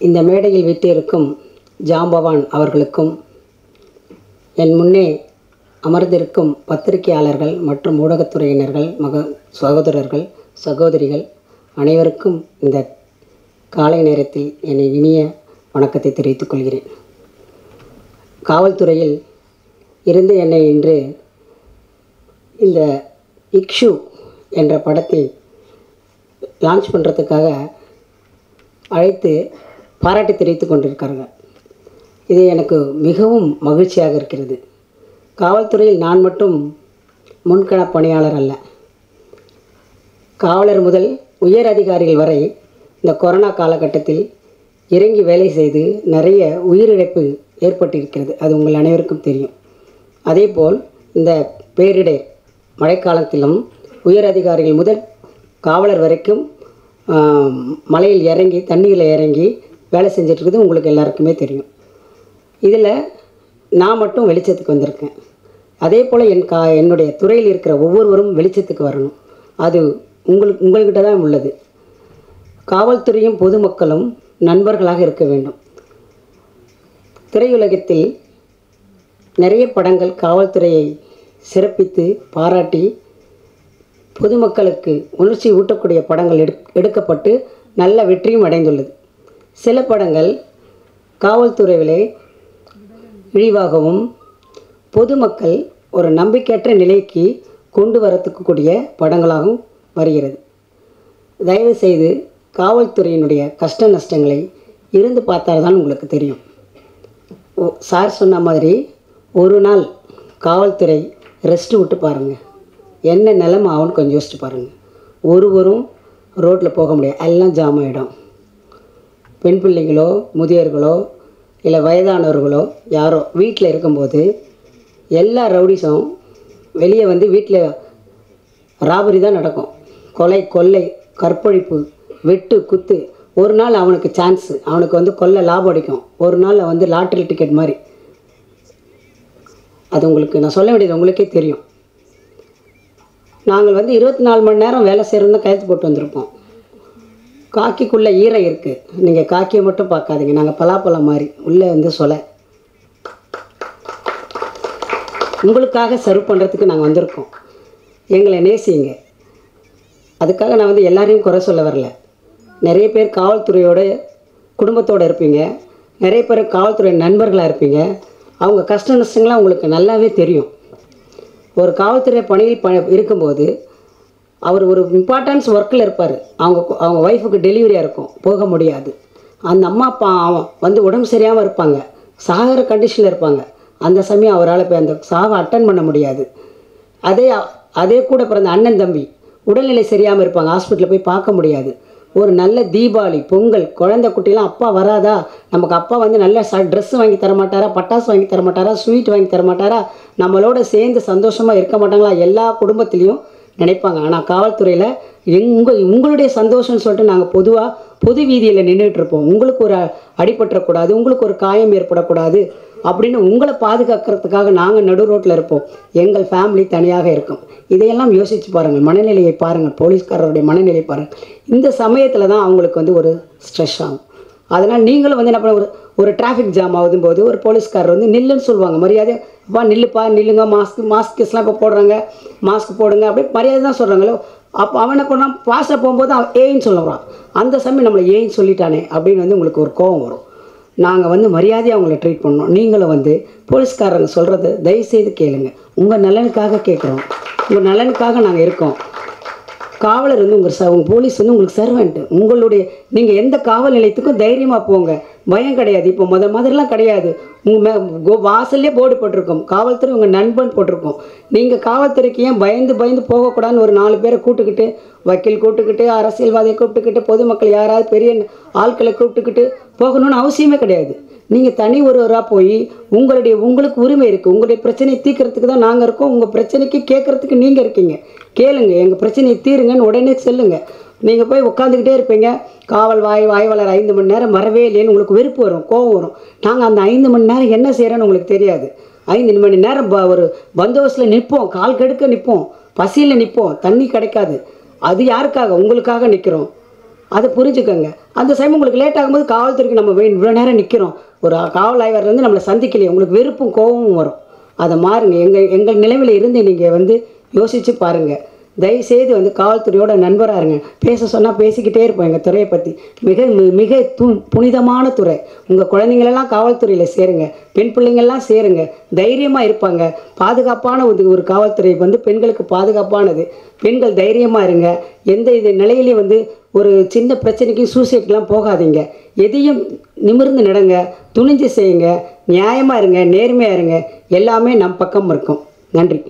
இந்த மேடையில் வீட்டிற்கும் ஜாம்பவான் அவர்களுக்கும் என் முன்னே அமர்ந்திருக்கும் பத்திரிகையாளர்கள் மற்றும் ஊடகத்துறையினர்கள் சகோதரர்கள் சகோதரிகள் அனைவருக்கும் இந்த காலை நேரத்தில் என் இனிய வணக்கத்தை தெரிவித்துக் கொள்கிறேன். காவல்துறையில் இருந்து என்னை இன்று இந்த இக்ஷு என்ற படத்தை லான்ச் பண்ணுறதுக்காக அழைத்து பாராட்டி தெரிவித்துக் கொண்டிருக்கார்கள். இது எனக்கு மிகவும் மகிழ்ச்சியாக இருக்கிறது. காவல்துறையில் நான் மட்டும் முன்கள பணியாளர் அல்ல, காவலர் முதல் உயர் அதிகாரிகள் வரை இந்த கொரோனா காலகட்டத்தில் இறங்கி வேலை செய்து நிறைய உயிரிழப்பு ஏற்பட்டிருக்கிறது. அது உங்கள் அனைவருக்கும் தெரியும். அதேபோல் இந்த பேரிடர் மழைக்காலத்திலும் உயர் அதிகாரிகள் முதல் காவலர் வரைக்கும் மலையில் இறங்கி தண்ணீரில் இறங்கி வேலை செஞ்சிட்ருக்குது உங்களுக்கு எல்லாருக்குமே தெரியும். இதில் நான் மட்டும் வெளிச்சத்துக்கு வந்திருக்கேன். அதே போல் என்னுடைய துறையில் இருக்கிற ஒவ்வொருவரும் வெளிச்சத்துக்கு வரணும். அது உங்கள்கிட்ட தான் உள்ளது. காவல்துறையும் பொதுமக்களும் நண்பர்களாக இருக்க வேண்டும். திரையுலகத்தில் நிறைய படங்கள் காவல்துறையை சிறப்பித்து பாராட்டி பொதுமக்களுக்கு உணர்ச்சி ஊட்டக்கூடிய படங்கள் எடுக்கப்பட்டு நல்ல வெற்றியும் அடைந்துள்ளது. சில படங்கள் காவல்துறையிலே இழிவாகவும் பொதுமக்கள் ஒரு நம்பிக்கையற்ற நிலைக்கு கொண்டு வரத்துக்கூடிய படங்களாகவும் வருகிறது. தயவு செய்து காவல்துறையினுடைய கஷ்ட நஷ்டங்களை இருந்து பார்த்தால்தான் உங்களுக்கு தெரியும். சார் சொன்ன மாதிரி ஒரு நாள் காவல்துறை ரெஸ்ட் விட்டு பாருங்கள், என்ன நிலைமை ஆகும்னு கொஞ்சம் யோசிச்சு பாருங்கள். ஒருவரும் ரோட்டில் போக முடியாது, எல்லாம் ஜாம் ஆகிடும். பெண் பிள்ளைங்களோ முதியோர்களோ இல்லை வயதானவர்களோ யாரோ வீட்டில் இருக்கும்போது எல்லா ரவுடிஸும் வெளியே வந்து வீட்டில் ராபரி தான் நடக்கும். கொலை கொள்ளை கற்பழிப்பு வெட்டு குத்து. ஒரு நாள் அவனுக்கு சான்ஸு, அவனுக்கு வந்து கொள்ளை லாபம் அடிக்கும். ஒரு நாள் வந்து லாட்ரி டிக்கெட் மாதிரி. அது உங்களுக்கு நான் சொல்ல வேண்டியது உங்களுக்கே தெரியும். நாங்கள் வந்து 24 மணி நேரம் வேலை செய்கிறோம் கையெழுத்து போட்டு வந்திருப்போம். காக்கிக்குள்ளே ஈரம் இருக்குது. நீங்கள் காக்கியை மட்டும் பார்க்காதீங்க, நாங்கள் பலாப்பழம் மாதிரி உள்ளே வந்து சொல்ல உங்களுக்காக சர்வ் பண்ணுறதுக்கு நாங்கள் வந்திருக்கோம். எங்களை நேசிங்க. அதுக்காக நான் வந்து எல்லாரையும் குறை சொல்ல வரல. நிறைய பேர் காவல்துறையோட குடும்பத்தோடு இருப்பீங்க, நிறைய பேர் காவல்துறை நண்பர்களாக இருப்பீங்க. அவங்க கஷ்ட நஷ்டங்கள்லாம் உங்களுக்கு நல்லாவே தெரியும். ஒரு காவல்துறை பணியில் இருக்கும்போது அவர் ஒரு இம்பார்ட்டன்ஸ் ஒர்க்கில் இருப்பார். அவங்க ஒய்ஃபுக்கு டெலிவரியாக இருக்கும், போக முடியாது. அந்த அம்மா அப்பா வந்து உடம்பு சரியாமல் இருப்பாங்க, சாகிற கண்டிஷனில் இருப்பாங்க. அந்த சமயம் அவரால் போய் அந்த சாவை அட்டன் பண்ண முடியாது. அதே கூட பிறந்த அண்ணன் தம்பி உடல்நிலை சரியாமல் இருப்பாங்க, ஹாஸ்பிட்டலில் போய் பார்க்க முடியாது. ஒரு நல்ல தீபாவளி பொங்கல் குழந்தை குட்டிலாம் அப்பா வராதா, நமக்கு அப்பா வந்து நல்ல ட்ரெஸ்ஸு வாங்கி தரமாட்டாரா, பட்டாசு வாங்கி தரமாட்டாரா, ஸ்வீட் வாங்கி தரமாட்டாரா, நம்மளோட சேர்ந்து சந்தோஷமாக இருக்க மாட்டாங்களா, எல்லா குடும்பத்துலேயும் நினைப்பாங்க. ஆனால் காவல்துறையில் உங்களுடைய சந்தோஷம்னு சொல்லிட்டு நாங்கள் பொது வீதியில் நின்றுட்டுருப்போம். உங்களுக்கு ஒரு அடிபட்டுறக்கூடாது, உங்களுக்கு ஒரு காயம் ஏற்படக்கூடாது அப்படின்னு உங்களை பாதுகாக்கிறதுக்காக நாங்கள் நடு ரோட்டில் இருப்போம். எங்கள் ஃபேமிலி தனியாக இருக்கும். இதையெல்லாம் யோசித்து பாருங்கள், மனநிலையை பாருங்கள், போலீஸ்காரருடைய மனநிலை பாருங்கள். இந்த சமயத்தில் தான் அவங்களுக்கு வந்து ஒரு ஸ்ட்ரெஸ் ஆகும். அதனால் நீங்களும் வந்து என்ன பண்ண ஒரு டிராஃபிக் ஜாம் ஆகுதும் போது ஒரு போலீஸ்காரர் வந்து நில்லுன்னு சொல்லுவாங்க. மரியாதை அப்பா நில்லுப்பா நில்லுங்க, மாஸ்க்ஸ்லாம் இப்போ போடுறாங்க, மாஸ்க் போடுங்க அப்படி மரியாதை தான் சொல்கிறாங்களோ. அப்போ அவனை கொண்டா பாஸில் போகும்போது அவன் ஏன்னு சொல்லுவான். அந்த சமயம் நம்மளை ஏன்னு சொல்லிட்டானே அப்படின்னு வந்து உங்களுக்கு ஒரு கோபம் வரும். நாங்கள் வந்து மரியாதையாக அவங்கள ட்ரீட் பண்ணோம். நீங்களும் வந்து போலீஸ்காரங்க சொல்கிறத தயவுசெய்து கேளுங்க. உங்கள் நலனுக்காக கேட்குறோம், உங்கள் நலனுக்காக நாங்கள் இருக்கோம். காவலர் வந்து உங்கள் போலீஸ் வந்து உங்களுக்கு சர்வெண்ட்டு. உங்களுடைய நீங்கள் எந்த காவல் நிலையத்துக்கும் தைரியமாக போங்க, பயம் கிடையாது. இப்போ மாதிரிலாம் கிடையாது. உங்கள் வாசல்லே போர்டு போட்டிருக்கோம், காவல்துறை உங்கள் நண்பன் போட்டிருக்கோம். நீங்கள் காவல்துறைக்கு ஏன் பயந்து போகக்கூடாதுன்னு ஒரு 4 பேரை கூப்பிட்டுக்கிட்டு, வக்கீல் கூப்பிட்டுக்கிட்டு, அரசியல்வாதியை கூப்பிட்டுக்கிட்டு, பொதுமக்கள் யாராவது பெரிய ஆட்களை கூப்பிட்டுக்கிட்டு போகணும்னு அவசியமே கிடையாது. நீங்கள் தனி ஒருவராக போய் உங்களுக்கு உரிமை இருக்குது. உங்களுடைய பிரச்சனையை தீர்க்கறதுக்கு தான் நாங்கள் இருக்கோம். உங்கள் பிரச்சனைக்கு கேட்குறதுக்கு நீங்கள் இருக்கீங்க. கேளுங்க, எங்கள் பிரச்சனையை தீருங்கன்னு உடனே சொல்லுங்கள். நீங்கள் போய் உட்காந்துக்கிட்டே இருப்பீங்க. காவல் வாய்வாளர் 5 மணி நேரம் வரவே இல்லைன்னு உங்களுக்கு வெறுப்பு வரும், கோபம் வரும். நாங்கள் அந்த 5 மணி நேரம் என்ன செய்கிறோன்னு உங்களுக்கு தெரியாது. 5 மணி நேரம் ஒரு பந்தோபஸ்தில் நிற்போம், கால் கெடுக்க நிற்போம், பசியில் நிற்போம், தண்ணி கிடைக்காது. அது யாருக்காக? உங்களுக்காக நிற்கிறோம். அதை புரிஞ்சுக்கோங்க. அந்த சமயம் உங்களுக்கு லேட் ஆகும்போது காவல்துறைக்கு நம்ம இவ்வளோ நேரம் நிற்கிறோம், ஒரு காவல் ஆய்வர் வந்து நம்மளை சந்திக்கலையே, உங்களுக்கு வெறுப்பும் கோபமும் வரும். அதை மாறுங்க. எங்கள் நிலைமையில் இருந்து நீங்கள் வந்து யோசித்து பாருங்கள். தயவுசெய்து வந்து காவல்துறையோட நண்பராக இருங்க. பேச சொன்னால் பேசிக்கிட்டே இருப்போம். எங்கள் துறையை பற்றி மிக மிக புனிதமான துறை. உங்கள் குழந்தைங்களெல்லாம் காவல்துறையில் சேருங்க, பெண் பிள்ளைங்கள்லாம் சேருங்க, தைரியமாக இருப்பாங்க. பாதுகாப்பான ஒரு காவல்துறை வந்து பெண்களுக்கு பாதுகாப்பானது. பெண்கள் தைரியமாக இருங்க. எந்த நிலையிலையும் வந்து ஒரு சின்ன பிரச்சனைக்கு சூசைட்லாம் போகாதீங்க. எதையும் நிமிர்ந்து நடங்க, துணிஞ்சு செய்யுங்க, நியாயமாக இருங்க, நேர்மையாக இருங்க. எல்லாமே நம் பக்கம் இருக்கும். நன்றி.